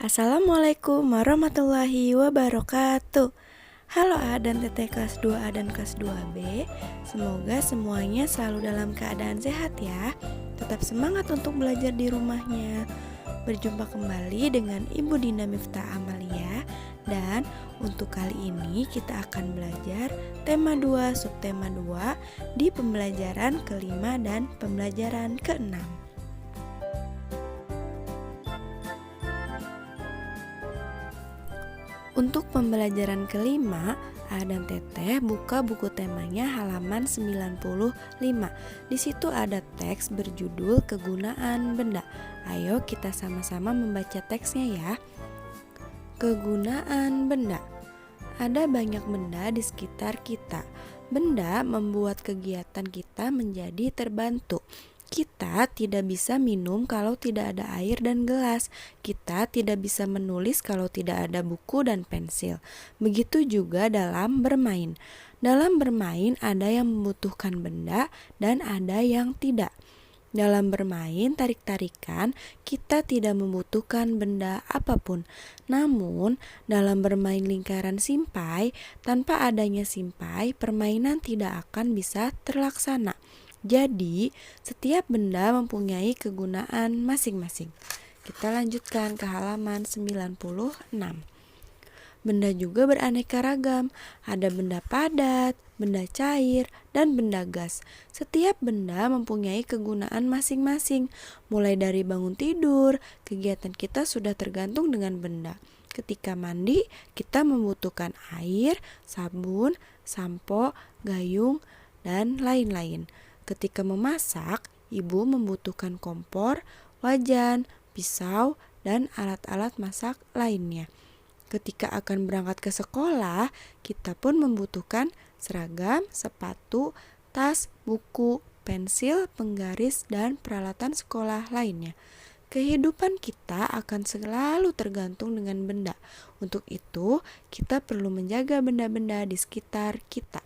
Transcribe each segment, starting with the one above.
Assalamualaikum warahmatullahi wabarakatuh. Halo A dan Teteh kelas 2A dan kelas 2B. Semoga semuanya selalu dalam keadaan sehat ya. Tetap semangat untuk belajar di rumahnya. Berjumpa kembali dengan Ibu Dinda Miftah Amalia. Dan untuk kali ini kita akan belajar tema 2, subtema 2 di pembelajaran kelima dan pembelajaran keenam. Untuk pembelajaran kelima, A dan Teteh buka buku temanya halaman 95. Di situ ada teks berjudul kegunaan benda. Ayo kita sama-sama membaca teksnya ya. Kegunaan benda. Ada banyak benda di sekitar kita. Benda membuat kegiatan kita menjadi terbantu. Kita tidak bisa minum kalau tidak ada air dan gelas. Kita tidak bisa menulis kalau tidak ada buku dan pensil. Begitu juga dalam bermain. Dalam bermain ada yang membutuhkan benda dan ada yang tidak. Dalam bermain tarik-tarikan, kita tidak membutuhkan benda apapun. Namun, dalam bermain lingkaran simpai, tanpa adanya simpai, permainan tidak akan bisa terlaksana. Jadi, setiap benda mempunyai kegunaan masing-masing. Kita lanjutkan ke halaman 96. Benda juga beraneka ragam. Ada benda padat, benda cair, dan benda gas. Setiap benda mempunyai kegunaan masing-masing. Mulai dari bangun tidur, kegiatan kita sudah tergantung dengan benda. Ketika mandi, kita membutuhkan air, sabun, sampo, gayung, dan lain-lain. Ketika memasak, ibu membutuhkan kompor, wajan, pisau, dan alat-alat masak lainnya. Ketika akan berangkat ke sekolah, kita pun membutuhkan seragam, sepatu, tas, buku, pensil, penggaris, dan peralatan sekolah lainnya. Kehidupan kita akan selalu tergantung dengan benda. Untuk itu, kita perlu menjaga benda-benda di sekitar kita.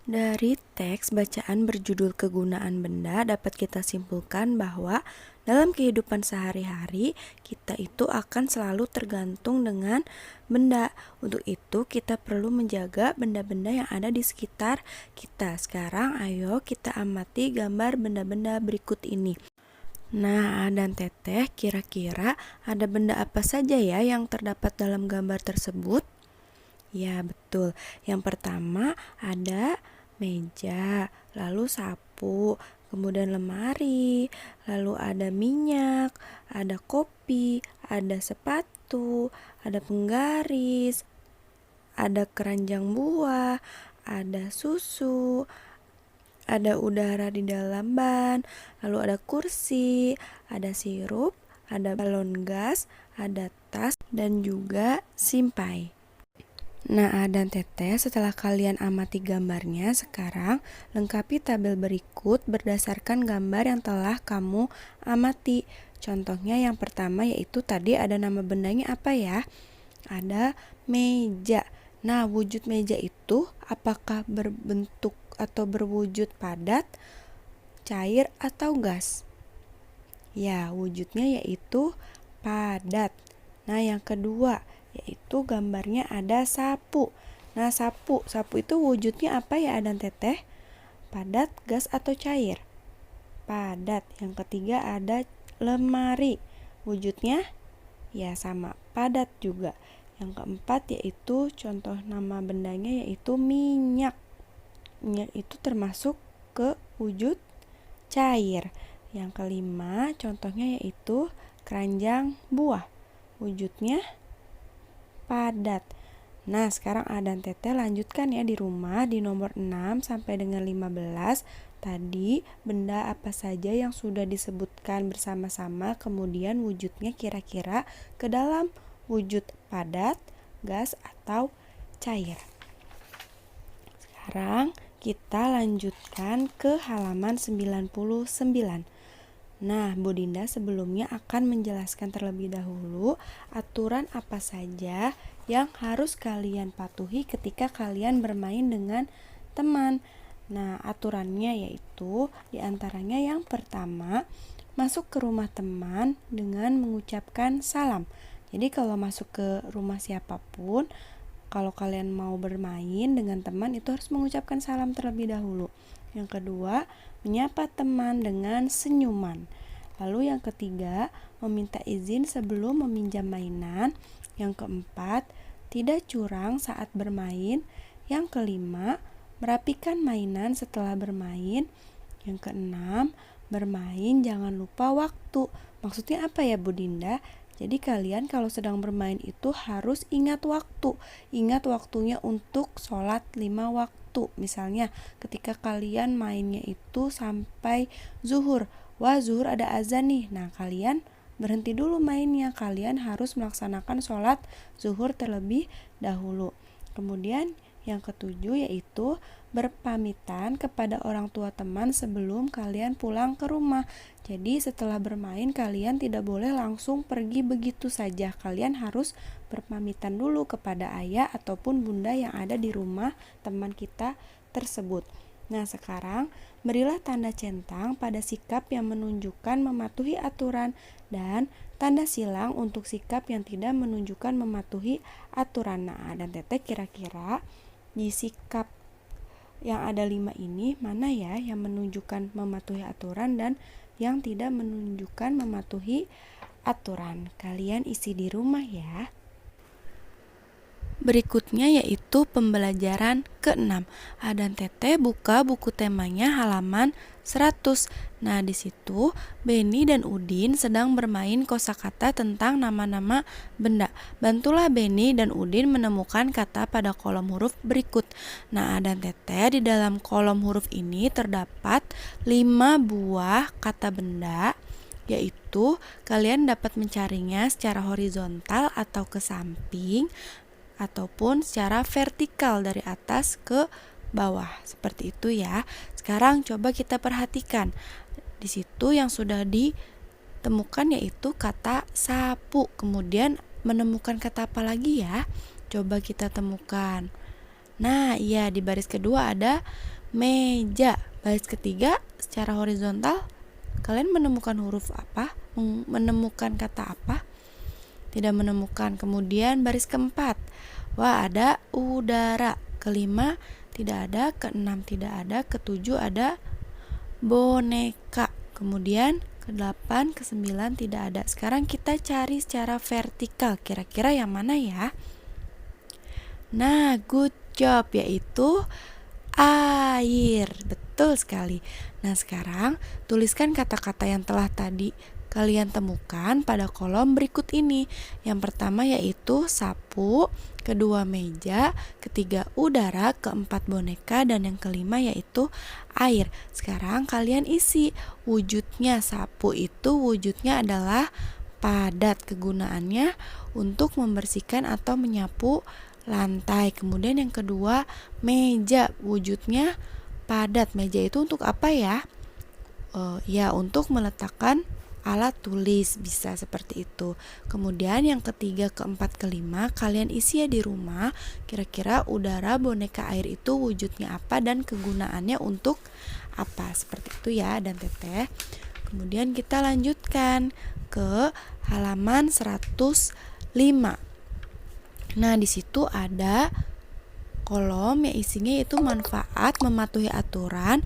Dari teks bacaan berjudul kegunaan benda dapat kita simpulkan bahwa dalam kehidupan sehari-hari kita itu akan selalu tergantung dengan benda. Untuk itu kita perlu menjaga benda-benda yang ada di sekitar kita. Sekarang ayo kita amati gambar benda-benda berikut ini. Nah, A dan Teteh, kira-kira ada benda apa saja ya yang terdapat dalam gambar tersebut? Ya, betul. Yang pertama ada meja, lalu sapu, kemudian lemari, lalu ada minyak, ada kopi, ada sepatu, ada penggaris, ada keranjang buah, ada susu, ada udara di dalam ban, lalu ada kursi, ada sirup, ada balon gas, ada tas, dan juga simpai. Nah, A dan Teteh, setelah kalian amati gambarnya, sekarang lengkapi tabel berikut berdasarkan gambar yang telah kamu amati. Contohnya yang pertama yaitu tadi ada nama bendanya apa ya? Ada meja. Nah, wujud meja itu apakah berbentuk atau berwujud padat, cair, atau gas? Ya, wujudnya yaitu padat. Nah, yang kedua yaitu gambarnya ada sapu. Nah, sapu itu wujudnya apa ya dan Teteh? Padat, gas, atau cair? Padat. Yang ketiga ada lemari. Wujudnya ya sama, padat juga. Yang keempat yaitu contoh nama bendanya yaitu minyak. Minyak itu termasuk ke wujud cair. Yang kelima contohnya yaitu keranjang buah. Wujudnya padat. Nah, sekarang A dan Teteh lanjutkan ya di rumah di nomor 6 sampai dengan 15. Tadi benda apa saja yang sudah disebutkan bersama-sama, kemudian wujudnya kira-kira ke dalam wujud padat, gas, atau cair. Sekarang kita lanjutkan ke halaman 99. Nah, Bu Dinda sebelumnya akan menjelaskan terlebih dahulu aturan apa saja yang harus kalian patuhi ketika kalian bermain dengan teman. Nah, aturannya yaitu diantaranya yang pertama, masuk ke rumah teman dengan mengucapkan salam. Jadi kalau masuk ke rumah siapapun, kalau kalian mau bermain dengan teman itu harus mengucapkan salam terlebih dahulu. Yang kedua, menyapa teman dengan senyuman. Lalu yang ketiga, meminta izin sebelum meminjam mainan. Yang keempat, tidak curang saat bermain. Yang kelima, merapikan mainan setelah bermain. Yang keenam, bermain jangan lupa waktu. Maksudnya apa ya Bu Dinda? Jadi kalian kalau sedang bermain itu harus ingat waktu. Ingat waktunya untuk sholat 5 waktu. Misalnya ketika kalian mainnya itu sampai zuhur. Wah, zuhur ada azan nih. Nah, kalian berhenti dulu mainnya. Kalian harus melaksanakan sholat zuhur terlebih dahulu. Kemudian yang ketujuh yaitu berpamitan kepada orang tua teman sebelum kalian pulang ke rumah. Jadi setelah bermain kalian tidak boleh langsung pergi begitu saja. Kalian harus berpamitan dulu kepada ayah ataupun bunda yang ada di rumah teman kita tersebut. Nah, sekarang berilah tanda centang pada sikap yang menunjukkan mematuhi aturan dan tanda silang untuk sikap yang tidak menunjukkan mematuhi aturan. Nah, dan Teteh kira-kira di sikap yang ada 5 ini mana ya yang menunjukkan mematuhi aturan dan yang tidak menunjukkan mematuhi aturan? Kalian isi di rumah ya. Berikutnya yaitu pembelajaran ke-6. Adan Teteh buka buku temanya halaman 100. Nah, di situ Beni dan Udin sedang bermain kosakata tentang nama-nama benda. Bantulah Beni dan Udin menemukan kata pada kolom huruf berikut. Nah, Adan Teteh di dalam kolom huruf ini terdapat 5 buah kata benda, yaitu kalian dapat mencarinya secara horizontal atau ke samping ataupun secara vertikal dari atas ke bawah. Seperti itu ya. Sekarang coba kita perhatikan. Di situ yang sudah ditemukan yaitu kata sapu. Kemudian menemukan kata apa lagi ya? Coba kita temukan. Nah, iya di baris kedua ada meja. Baris ketiga secara horizontal kalian menemukan huruf apa? Menemukan kata apa? Tidak menemukan. Kemudian baris keempat, wah ada udara. Kelima tidak ada. Keenam tidak ada. Ketujuh ada boneka. Kemudian ke-8, ke-9 tidak ada. Sekarang kita cari secara vertikal. Kira-kira yang mana ya? Nah, good job, yaitu air. Betul sekali. Nah, sekarang tuliskan kata-kata yang telah tadi kalian temukan pada kolom berikut ini. Yang pertama yaitu sapu, kedua meja, ketiga udara, keempat boneka, dan yang kelima yaitu air. Sekarang kalian isi wujudnya. Sapu itu wujudnya adalah padat. Kegunaannya untuk membersihkan atau menyapu lantai. Kemudian yang kedua meja, wujudnya padat. Meja itu untuk apa ya? Ya untuk meletakkan alat tulis, bisa seperti itu. Kemudian yang ketiga, keempat, kelima kalian isi ya di rumah. Kira-kira udara, boneka, air itu wujudnya apa dan kegunaannya untuk apa? Seperti itu ya dan Teteh. Kemudian kita lanjutkan ke halaman 105. Nah, di situ ada kolom yang isinya yaitu manfaat mematuhi aturan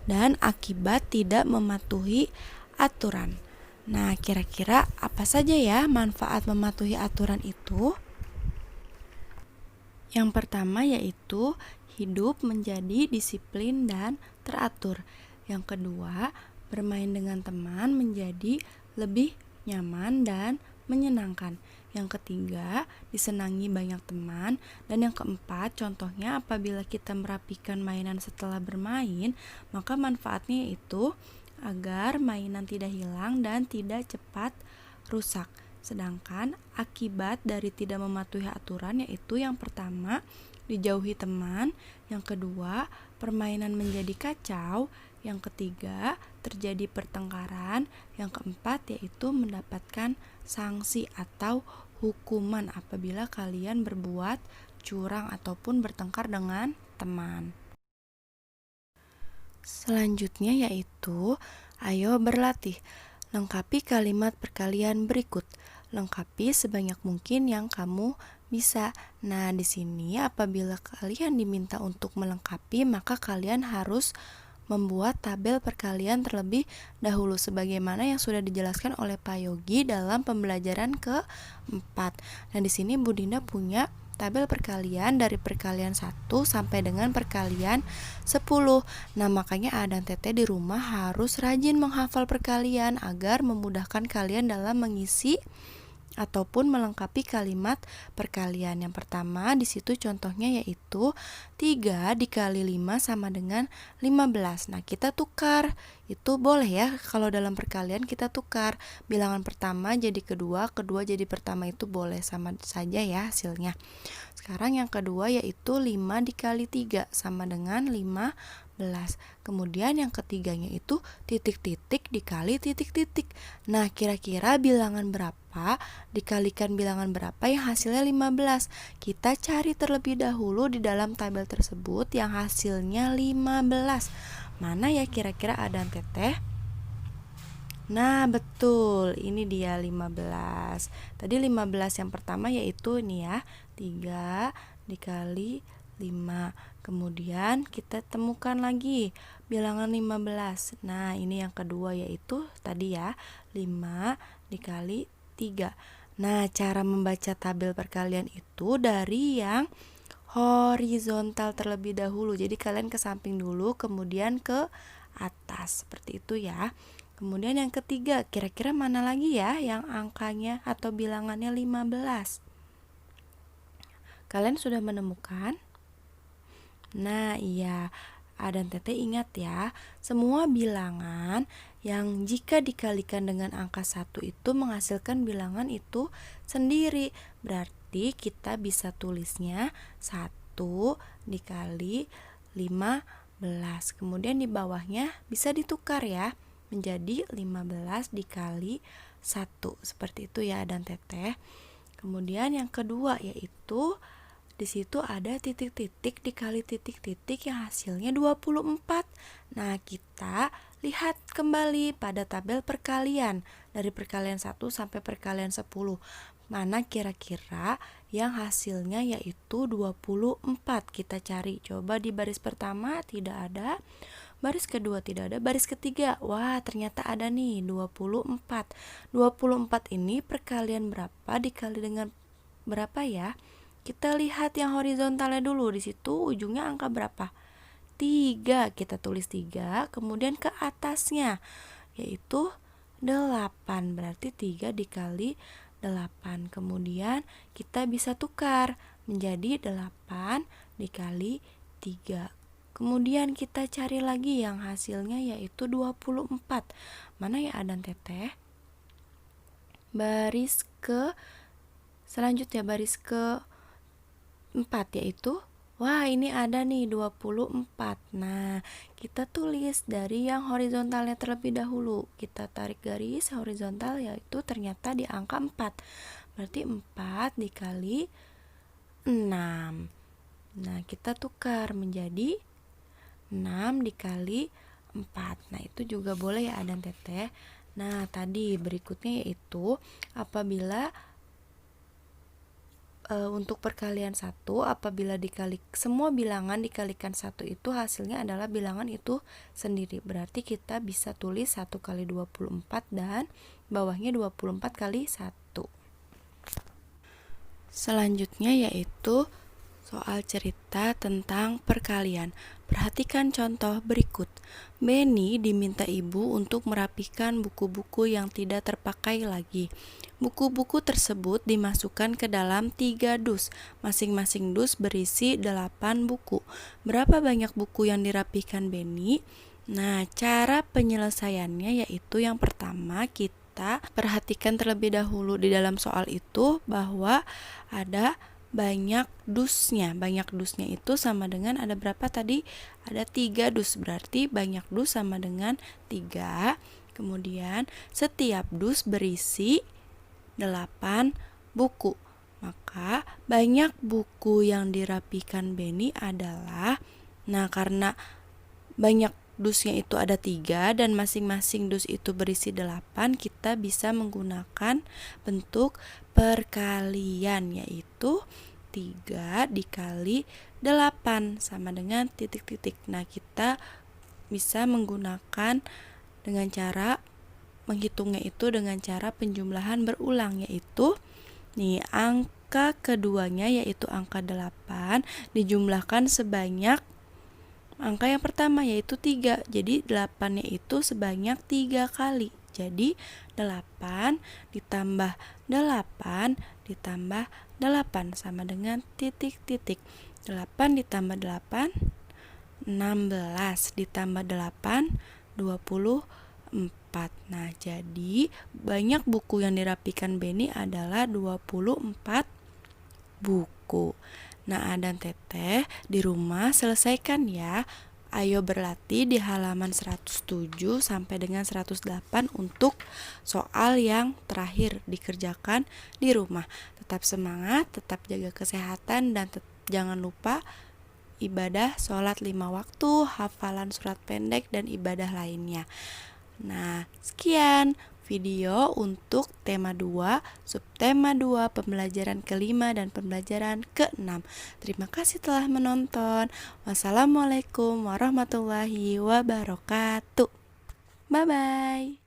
dan akibat tidak mematuhi aturan. Nah, kira-kira apa saja ya manfaat mematuhi aturan itu? Yang pertama yaitu hidup menjadi disiplin dan teratur. Yang kedua, bermain dengan teman menjadi lebih nyaman dan menyenangkan. Yang ketiga, disenangi banyak teman. Dan yang keempat, contohnya apabila kita merapikan mainan setelah bermain, maka manfaatnya itu agar mainan tidak hilang dan tidak cepat rusak. Sedangkan akibat dari tidak mematuhi aturan yaitu yang pertama, dijauhi teman, yang kedua, permainan menjadi kacau, yang ketiga, terjadi pertengkaran, yang keempat yaitu mendapatkan sanksi atau hukuman apabila kalian berbuat curang ataupun bertengkar dengan teman. Selanjutnya yaitu ayo berlatih. Lengkapi kalimat perkalian berikut. lengkapi sebanyak mungkin yang kamu bisa. Nah, di sini apabila kalian diminta untuk melengkapi, maka kalian harus membuat tabel perkalian terlebih dahulu sebagaimana yang sudah dijelaskan oleh Pak Yogi dalam pembelajaran keempat. Nah, di sini Bu Dinda punya tabel perkalian dari perkalian 1 sampai dengan perkalian 10. Nah, makanya A dan Teteh di rumah harus rajin menghafal perkalian agar memudahkan kalian dalam mengisi ataupun melengkapi kalimat perkalian. Yang pertama di situ contohnya yaitu 3 dikali 5 sama dengan 15. Nah, kita tukar. Itu boleh ya, kalau dalam perkalian kita tukar. Bilangan pertama jadi kedua, kedua jadi pertama, itu boleh, sama saja ya hasilnya. Sekarang yang kedua yaitu 5 dikali 3 sama dengan 15. Kemudian yang ketiganya itu titik-titik dikali titik-titik. Nah, kira-kira bilangan berapa dikalikan bilangan berapa yang hasilnya 15? Kita cari terlebih dahulu di dalam tabel tersebut yang hasilnya 15. Mana ya kira-kira A dan Teteh? Nah, betul, ini dia 15. Tadi 15 yang pertama yaitu ini ya, 3 dikali 5. Kemudian kita temukan lagi bilangan 15. Nah, ini yang kedua yaitu tadi ya, 5 dikali 3. Nah, cara membaca tabel perkalian itu dari yang horizontal terlebih dahulu. Jadi kalian ke samping dulu, kemudian ke atas, seperti itu ya. Kemudian yang ketiga, kira-kira mana lagi ya yang angkanya atau bilangannya 15? Kalian sudah menemukan? Nah, iya. A dan Teteh ingat ya, semua bilangan yang jika dikalikan dengan angka 1 itu menghasilkan bilangan itu sendiri. Berarti kita bisa tulisnya 1 dikali 15. Kemudian di bawahnya bisa ditukar ya, menjadi 15 dikali 1. Seperti itu ya dan Teteh. Kemudian yang kedua yaitu di situ ada titik-titik dikali titik-titik yang hasilnya 24. Nah, kita lihat kembali pada tabel perkalian dari perkalian 1 sampai perkalian 10. Mana kira-kira yang hasilnya yaitu 24. Kita cari. Coba di baris pertama tidak ada, baris kedua tidak ada, baris ketiga wah ternyata ada nih 24. 24 ini perkalian berapa dikali dengan berapa ya? Kita lihat yang horizontalnya dulu. Di situ ujungnya angka berapa? 3. Kita tulis 3, kemudian ke atasnya yaitu 8. Berarti 3 dikali 8. Kemudian kita bisa tukar menjadi 8 dikali 3. Kemudian kita cari lagi yang hasilnya yaitu 24. Mana ya Adan Teteh? Baris ke selanjutnya baris ke 4 yaitu wah ini ada nih 24. Nah, kita tulis dari yang horizontalnya terlebih dahulu. Kita tarik garis horizontal yaitu ternyata di angka 4. Berarti 4 dikali 6. Nah, kita tukar menjadi 6 dikali 4. Nah, itu juga boleh ya Adan Teteh. Nah, tadi berikutnya yaitu apabila untuk perkalian 1, apabila dikali semua bilangan dikalikan 1 itu hasilnya adalah bilangan itu sendiri. Berarti kita bisa tulis 1 kali 24 dan bawahnya 24 kali 1. Selanjutnya yaitu soal cerita tentang perkalian. Perhatikan contoh berikut. Benny diminta ibu untuk merapikan buku-buku yang tidak terpakai lagi. Buku-buku tersebut dimasukkan ke dalam 3 dus. Masing-masing dus berisi 8 buku. Berapa banyak buku yang dirapikan Benny? Nah, cara penyelesaiannya yaitu yang pertama kita perhatikan terlebih dahulu di dalam soal itu bahwa ada banyak dusnya. Banyak dusnya itu sama dengan ada berapa tadi? Ada 3 dus. Berarti banyak dus sama dengan 3. Kemudian setiap dus berisi 8 buku. Maka banyak buku yang dirapikan Benny adalah, nah karena banyak dusnya itu ada 3 dan masing-masing dus itu berisi 8, kita bisa menggunakan bentuk perkalian, yaitu 3 dikali 8 sama dengan titik-titik. Nah, kita bisa menggunakan dengan cara menghitungnya itu dengan cara penjumlahan berulang, yaitu nih angka keduanya yaitu angka 8 dijumlahkan sebanyak angka yang pertama yaitu 3. Jadi 8-nya itu sebanyak 3 kali. Jadi 8 ditambah 8 ditambah 8 sama dengan titik-titik. 8 ditambah 8 16 ditambah 8 24. Nah, jadi banyak buku yang dirapikan Beni adalah 24 buku. Nah, dan Teteh di rumah selesaikan ya. Ayo berlatih di halaman 107 sampai dengan 108 untuk soal yang terakhir dikerjakan di rumah. Tetap semangat, tetap jaga kesehatan, dan jangan lupa ibadah sholat 5 waktu, hafalan surat pendek, dan ibadah lainnya. Nah, sekian video untuk tema 2, subtema 2, pembelajaran kelima dan pembelajaran ke-6. Terima kasih telah menonton. Wassalamualaikum warahmatullahi wabarakatuh. Bye-bye.